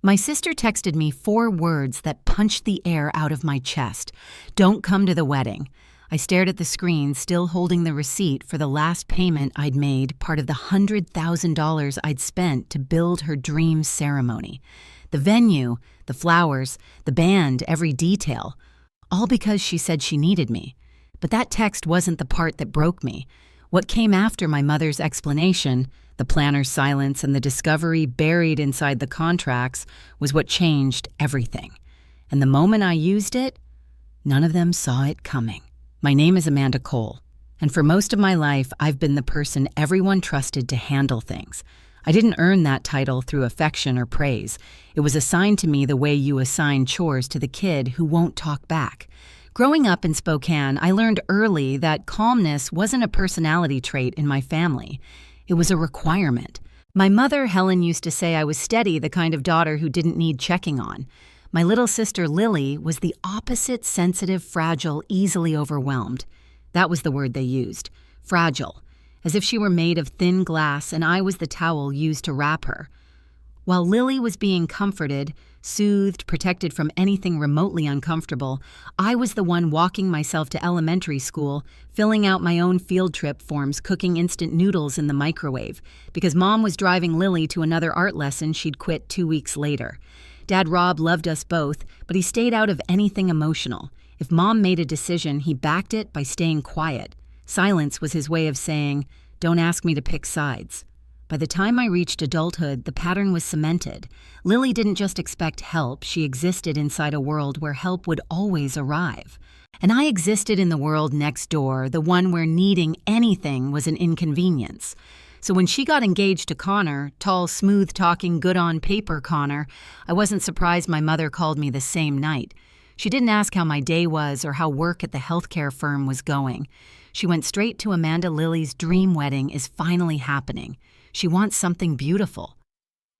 My sister texted me 4 words that punched the air out of my chest. "Don't come to the wedding." I stared at the screen, still holding the receipt for the last payment I'd made, part of the $100,000 I'd spent to build her dream ceremony. The venue, the flowers, the band, every detail. All because she said she needed me. But that text wasn't the part that broke me. What came after my mother's explanation, the planner's silence and the discovery buried inside the contracts, was what changed everything. And the moment I used it, none of them saw it coming. My name is Amanda Cole, and for most of my life, I've been the person everyone trusted to handle things. I didn't earn that title through affection or praise. It was assigned to me the way you assign chores to the kid who won't talk back. Growing up in Spokane, I learned early that calmness wasn't a personality trait in my family. It was a requirement. My mother, Helen, used to say I was steady, the kind of daughter who didn't need checking on. My little sister, Lily, was the opposite: sensitive, fragile, easily overwhelmed. That was the word they used. Fragile. As if she were made of thin glass and I was the towel used to wrap her. While Lily was being comforted, soothed, protected from anything remotely uncomfortable, I was the one walking myself to elementary school, filling out my own field trip forms, cooking instant noodles in the microwave, because Mom was driving Lily to another art lesson she'd quit 2 weeks later. Dad Rob loved us both, but he stayed out of anything emotional. If Mom made a decision, he backed it by staying quiet. Silence was his way of saying, "Don't ask me to pick sides." By the time I reached adulthood, the pattern was cemented. Lily didn't just expect help, she existed inside a world where help would always arrive. And I existed in the world next door, the one where needing anything was an inconvenience. So when she got engaged to Connor, tall, smooth-talking, good-on-paper Connor, I wasn't surprised my mother called me the same night. She didn't ask how my day was or how work at the healthcare firm was going. She went straight to Amanda. Lily's dream wedding is finally happening. She wants something beautiful.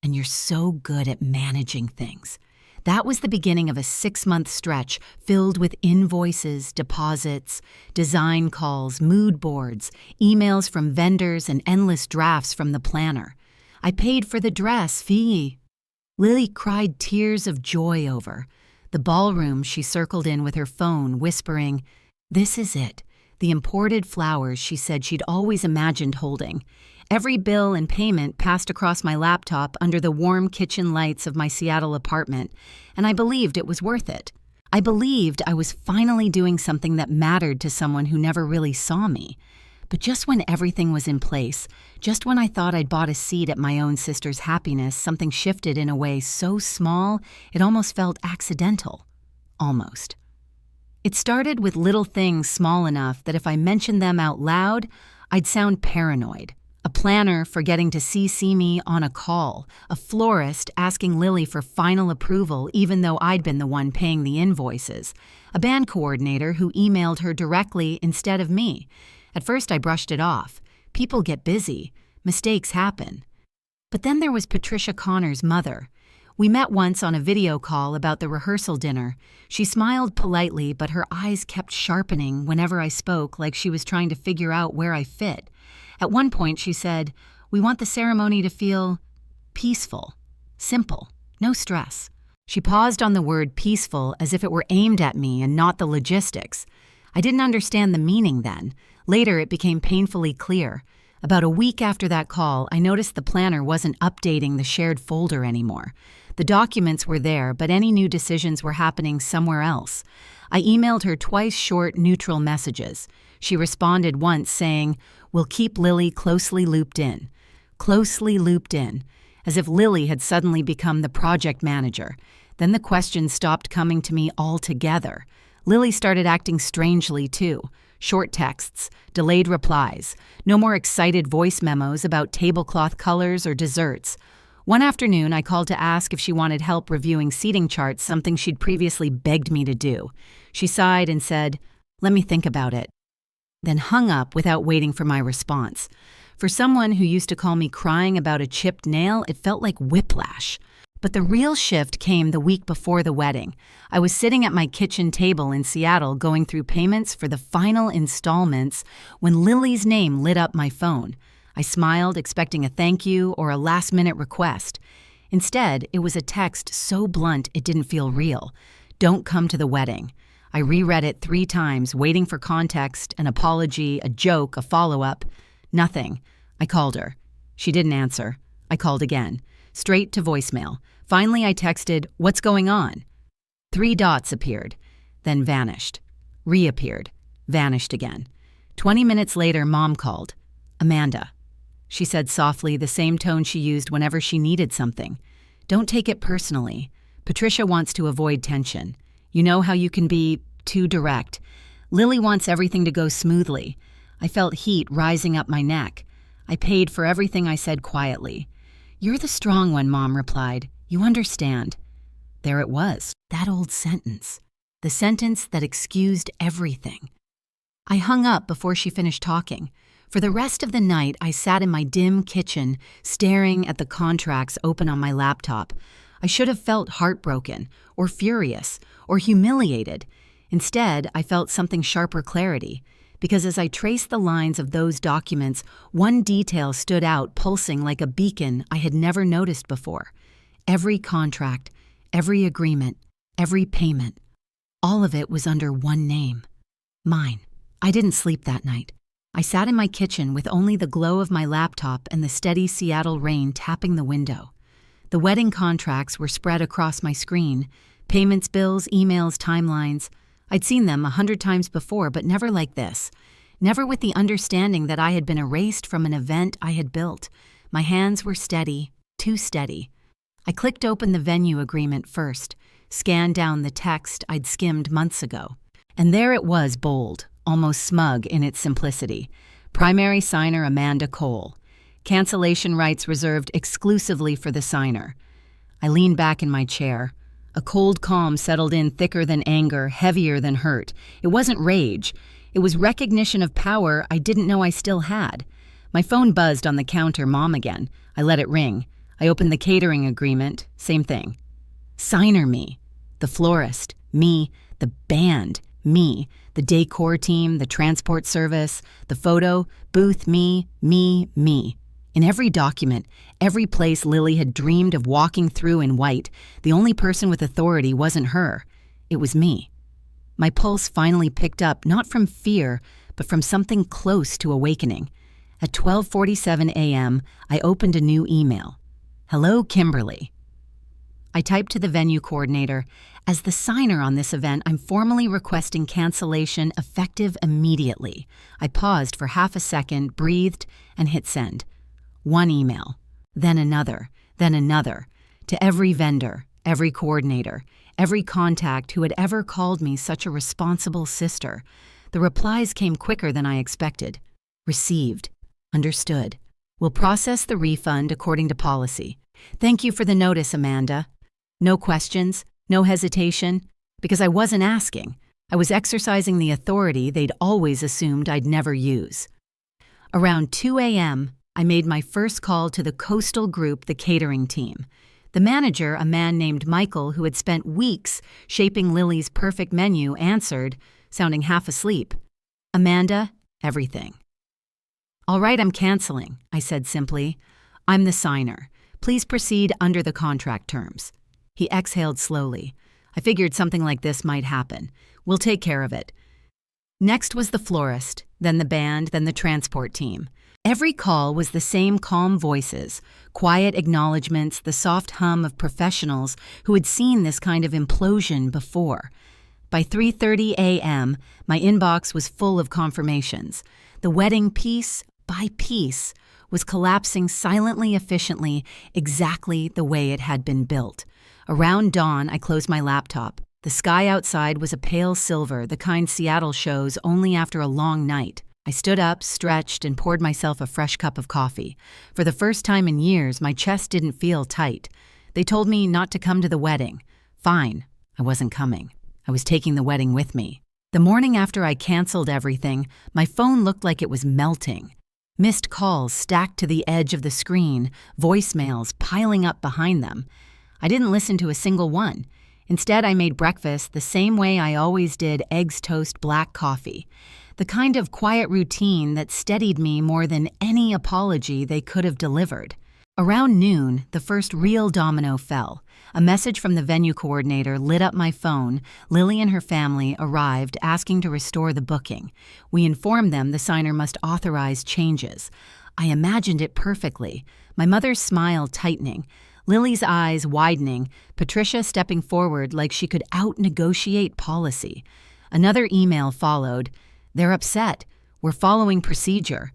And you're so good at managing things. That was the beginning of a 6-month stretch filled with invoices, deposits, design calls, mood boards, emails from vendors, and endless drafts from the planner. I paid for the dress fee. Lily cried tears of joy over. The ballroom she circled in with her phone, whispering, "This is it." The imported flowers she said she'd always imagined holding. Every bill and payment passed across my laptop under the warm kitchen lights of my Seattle apartment, and I believed it was worth it. I believed I was finally doing something that mattered to someone who never really saw me. But just when everything was in place, just when I thought I'd bought a seat at my own sister's happiness, something shifted in a way so small it almost felt accidental. Almost. It started with little things small enough that if I mentioned them out loud, I'd sound paranoid. A planner forgetting to CC me on a call, a florist asking Lily for final approval even though I'd been the one paying the invoices, a band coordinator who emailed her directly instead of me. At first I brushed it off. People get busy. Mistakes happen. But then there was Patricia Connor's mother. We met once on a video call about the rehearsal dinner. She smiled politely, but her eyes kept sharpening whenever I spoke, like she was trying to figure out where I fit. At one point she said, "We want the ceremony to feel peaceful, simple, no stress." She paused on the word peaceful as if it were aimed at me and not the logistics. I didn't understand the meaning then. Later it became painfully clear. About a week after that call, I noticed the planner wasn't updating the shared folder anymore. The documents were there, but any new decisions were happening somewhere else. I emailed her twice short, neutral messages. She responded once saying, "We'll keep Lily closely looped in." Closely looped in, as if Lily had suddenly become the project manager. Then the questions stopped coming to me altogether. Lily started acting strangely too. Short texts, delayed replies, no more excited voice memos about tablecloth colors or desserts. One afternoon, I called to ask if she wanted help reviewing seating charts, something she'd previously begged me to do. She sighed and said, "Let me think about it," then hung up without waiting for my response. For someone who used to call me crying about a chipped nail, it felt like whiplash. But the real shift came the week before the wedding. I was sitting at my kitchen table in Seattle going through payments for the final installments when Lily's name lit up my phone. I smiled, expecting a thank you or a last-minute request. Instead, it was a text so blunt it didn't feel real. Don't come to the wedding. I reread it 3 times, waiting for context, an apology, a joke, a follow-up. Nothing. I called her. She didn't answer. I called again. Straight to voicemail. Finally, I texted, "What's going on?" 3 dots appeared, then vanished. Reappeared. Vanished again. 20 minutes later, Mom called. "Amanda." She said softly, the same tone she used whenever she needed something. "Don't take it personally. Patricia wants to avoid tension. You know how you can be too direct. Lily wants everything to go smoothly." I felt heat rising up my neck. I paid for everything I said quietly. "You're the strong one," Mom replied. "You understand." There it was, that old sentence. The sentence that excused everything. I hung up before she finished talking. For the rest of the night, I sat in my dim kitchen, staring at the contracts open on my laptop. I should have felt heartbroken, or furious, or humiliated. Instead, I felt something sharper clarity, because as I traced the lines of those documents, one detail stood out, pulsing like a beacon I had never noticed before. Every contract, every agreement, every payment, all of it was under one name. Mine. I didn't sleep that night. I sat in my kitchen with only the glow of my laptop and the steady Seattle rain tapping the window. The wedding contracts were spread across my screen. Payments, bills, emails, timelines. I'd seen them 100 times before, but never like this. Never with the understanding that I had been erased from an event I had built. My hands were steady, too steady. I clicked open the venue agreement first, scanned down the text I'd skimmed months ago. And there it was, bold, almost smug in its simplicity. Primary signer Amanda Cole. Cancellation rights reserved exclusively for the signer. I leaned back in my chair. A cold calm settled in, thicker than anger, heavier than hurt. It wasn't rage. It was recognition of power I didn't know I still had. My phone buzzed on the counter, Mom again. I let it ring. I opened the catering agreement. Same thing. Signer me. The florist. Me. The band. Me. The decor team. The transport service. The photo. Booth. Me. In every document, every place Lily had dreamed of walking through in white, the only person with authority wasn't her. It was me. My pulse finally picked up, not from fear, but from something close to awakening. At 12:47 a.m., I opened a new email. "Hello, Kimberly." I typed to the venue coordinator, "As the signer on this event, I'm formally requesting cancellation effective immediately." I paused for half a second, breathed, and hit send. One email, then another, to every vendor, every coordinator, every contact who had ever called me such a responsible sister. The replies came quicker than I expected. Received. Understood. Will process the refund according to policy. Thank you for the notice, Amanda. No questions, no hesitation, because I wasn't asking. I was exercising the authority they'd always assumed I'd never use. Around 2 a.m., I made my first call to the Coastal Group, the catering team. The manager, a man named Michael who had spent weeks shaping Lily's perfect menu, answered, sounding half asleep. "Amanda, everything." "All right, I'm canceling," I said simply. "I'm the signer. Please proceed under the contract terms." He exhaled slowly. I figured something like this might happen. We'll take care of it. Next was the florist, then the band, then the transport team. Every call was the same calm voices, quiet acknowledgments, the soft hum of professionals who had seen this kind of implosion before. By 3:30 a.m., my inbox was full of confirmations. The wedding, piece by piece, was collapsing silently, efficiently, exactly the way it had been built. Around dawn, I closed my laptop. The sky outside was a pale silver, the kind Seattle shows only after a long night. I stood up, stretched, and poured myself a fresh cup of coffee. For the first time in years, my chest didn't feel tight. They told me not to come to the wedding. Fine, I wasn't coming. I was taking the wedding with me. The morning after I canceled everything, my phone looked like it was melting. Missed calls stacked to the edge of the screen, voicemails piling up behind them. I didn't listen to a single one. Instead, I made breakfast the same way I always did: eggs, toast, black coffee. The kind of quiet routine that steadied me more than any apology they could have delivered. Around noon, the first real domino fell. A message from the venue coordinator lit up my phone. Lily and her family arrived asking to restore the booking. We informed them the signer must authorize changes. I imagined it perfectly, my mother's smile tightening, Lily's eyes widening, Patricia stepping forward like she could out-negotiate policy. Another email followed. They're upset. We're following procedure.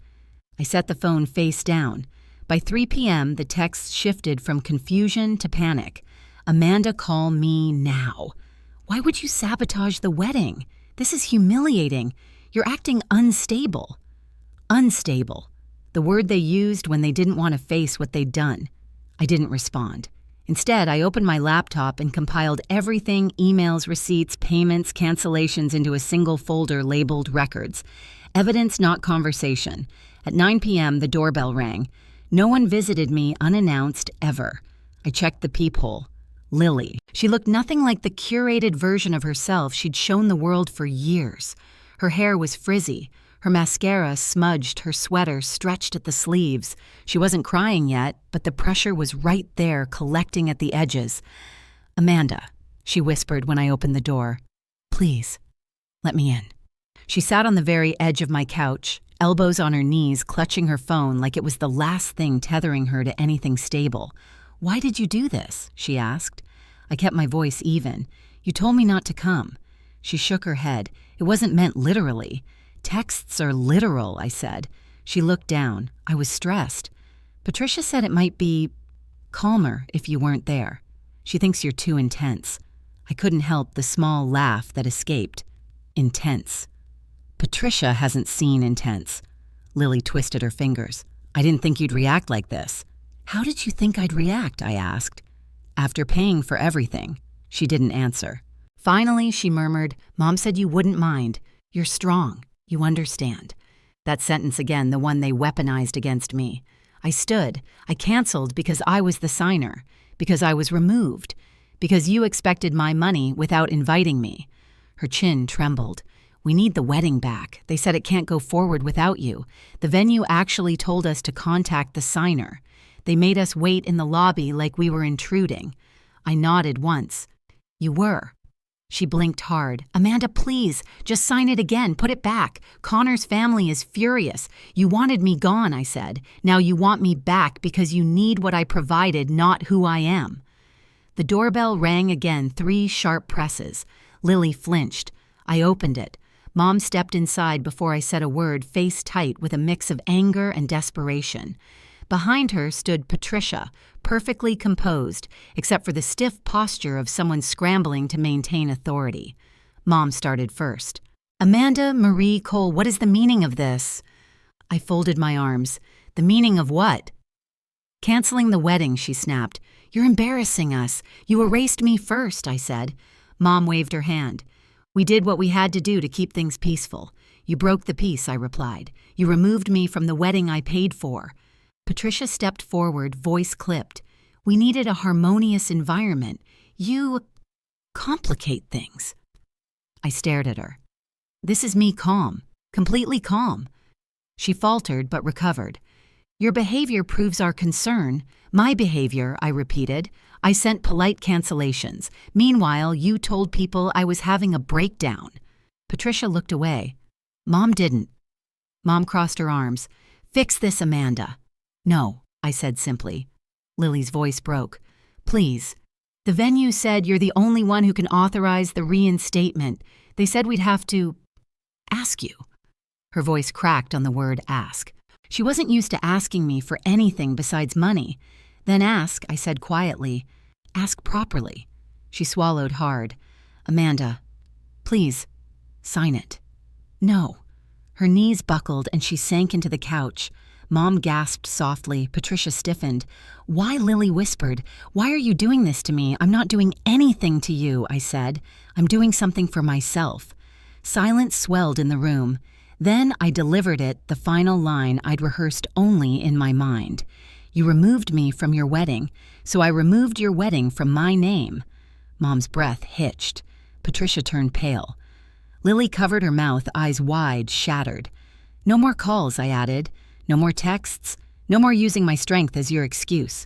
I set the phone face down. By 3 p.m., the text shifted from confusion to panic. Amanda, call me now. Why would you sabotage the wedding? This is humiliating. You're acting unstable. Unstable. The word they used when they didn't want to face what they'd done. I didn't respond. Instead, I opened my laptop and compiled everything, emails, receipts, payments, cancellations into a single folder labeled records. Evidence, not conversation. At 9 p.m., the doorbell rang. No one visited me unannounced ever. I checked the peephole. Lily. She looked nothing like the curated version of herself she'd shown the world for years. Her hair was frizzy. Her mascara smudged, her sweater stretched at the sleeves. She wasn't crying yet, but the pressure was right there, collecting at the edges. Amanda, she whispered when I opened the door. Please, let me in. She sat on the very edge of my couch, elbows on her knees, clutching her phone like it was the last thing tethering her to anything stable. Why did you do this? She asked. I kept my voice even. You told me not to come. She shook her head. It wasn't meant literally. Texts are literal, I said. She looked down. I was stressed. Patricia said it might be calmer if you weren't there. She thinks you're too intense. I couldn't help the small laugh that escaped. Intense. Patricia hasn't seen intense. Lily twisted her fingers. I didn't think you'd react like this. How did you think I'd react? I asked. After paying for everything. She didn't answer. Finally, she murmured, Mom said you wouldn't mind. You're strong. You understand. That sentence again, the one they weaponized against me. I stood. I canceled because I was the signer. Because I was removed. Because you expected my money without inviting me. Her chin trembled. We need the wedding back. They said it can't go forward without you. The venue actually told us to contact the signer. They made us wait in the lobby like we were intruding. I nodded once. You were. She blinked hard. Amanda, please, just sign it again. Put it back. Connor's family is furious. You wanted me gone, I said. Now you want me back because you need what I provided, not who I am. The doorbell rang again, 3 sharp presses. Lily flinched. I opened it. Mom stepped inside before I said a word, face tight with a mix of anger and desperation. Behind her stood Patricia, perfectly composed, except for the stiff posture of someone scrambling to maintain authority. Mom started first. Amanda Marie Cole, what is the meaning of this? I folded my arms. The meaning of what? Canceling the wedding, she snapped. You're embarrassing us. You erased me first, I said. Mom waved her hand. We did what we had to do to keep things peaceful. You broke the peace, I replied. You removed me from the wedding I paid for. Patricia stepped forward, voice clipped. We needed a harmonious environment. You complicate things. I stared at her. This is me calm, completely calm. She faltered but recovered. Your behavior proves our concern. My behavior, I repeated. I sent polite cancellations. Meanwhile, you told people I was having a breakdown. Patricia looked away. Mom didn't. Mom crossed her arms. Fix this, Amanda. No, I said simply. Lily's voice broke. Please. The venue said you're the only one who can authorize the reinstatement. They said we'd have to ask you. Her voice cracked on the word ask. She wasn't used to asking me for anything besides money. Then ask, I said quietly. Ask properly. She swallowed hard. Amanda, please, sign it. No. Her knees buckled and she sank into the couch. Mom gasped softly. Patricia stiffened. Why? Lily whispered. Why are you doing this to me? I'm not doing anything to you, I said. I'm doing something for myself. Silence swelled in the room. Then I delivered it, the final line I'd rehearsed only in my mind. You removed me from your wedding, so I removed your wedding from my name. Mom's breath hitched. Patricia turned pale. Lily covered her mouth, eyes wide, shattered. No more calls, I added. No more texts. No more using my strength as your excuse.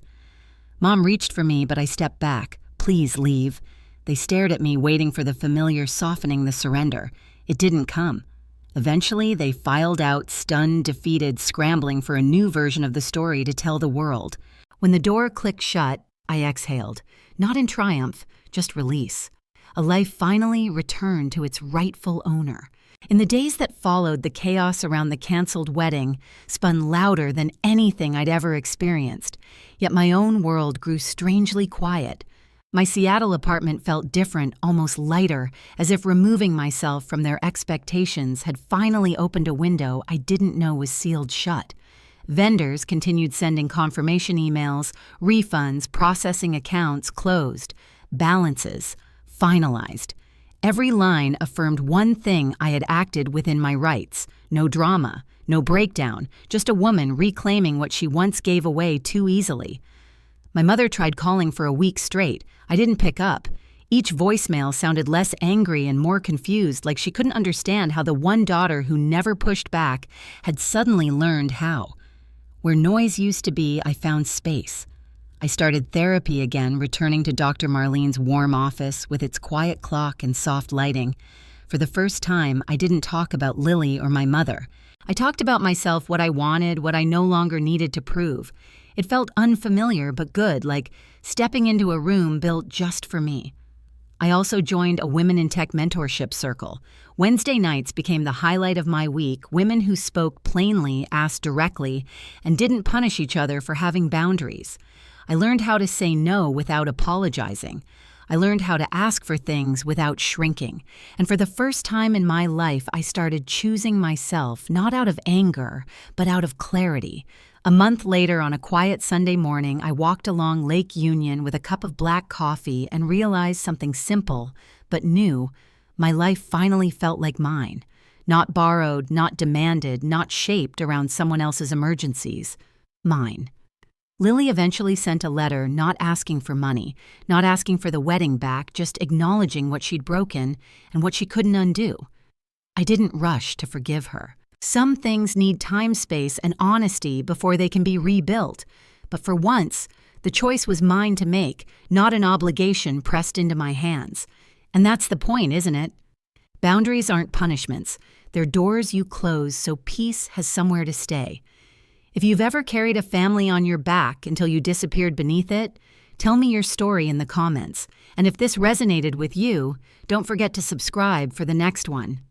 Mom reached for me, but I stepped back. Please leave. They stared at me, waiting for the familiar softening the surrender. It didn't come. Eventually, they filed out, stunned, defeated, scrambling for a new version of the story to tell the world. When the door clicked shut, I exhaled. Not in triumph, just release. A life finally returned to its rightful owner. In the days that followed, the chaos around the canceled wedding spun louder than anything I'd ever experienced. Yet my own world grew strangely quiet. My Seattle apartment felt different, almost lighter, as if removing myself from their expectations had finally opened a window I didn't know was sealed shut. Vendors continued sending confirmation emails, refunds, processing accounts closed, balances finalized. Every line affirmed one thing: I had acted within my rights. No drama, no breakdown, just a woman reclaiming what she once gave away too easily. My mother tried calling for a week straight. I didn't pick up. Each voicemail sounded less angry and more confused, like she couldn't understand how the one daughter who never pushed back had suddenly learned how. Where noise used to be, I found space. I started therapy again, returning to Dr. Marlene's warm office with its quiet clock and soft lighting. For the first time, I didn't talk about Lily or my mother. I talked about myself, what I wanted, what I no longer needed to prove. It felt unfamiliar but good, like stepping into a room built just for me. I also joined a Women in Tech mentorship circle. Wednesday nights became the highlight of my week. Women who spoke plainly, asked directly, and didn't punish each other for having boundaries. I learned how to say no without apologizing. I learned how to ask for things without shrinking. And for the first time in my life, I started choosing myself, not out of anger, but out of clarity. A month later, on a quiet Sunday morning, I walked along Lake Union with a cup of black coffee and realized something simple, but new. My life finally felt like mine. Not borrowed, not demanded, not shaped around someone else's emergencies. Mine. Lily eventually sent a letter, not asking for money, not asking for the wedding back, just acknowledging what she'd broken and what she couldn't undo. I didn't rush to forgive her. Some things need time, space, and honesty before they can be rebuilt. But for once, the choice was mine to make, not an obligation pressed into my hands. And that's the point, isn't it? Boundaries aren't punishments. They're doors you close so peace has somewhere to stay. If you've ever carried a family on your back until you disappeared beneath it, tell me your story in the comments. And if this resonated with you, don't forget to subscribe for the next one.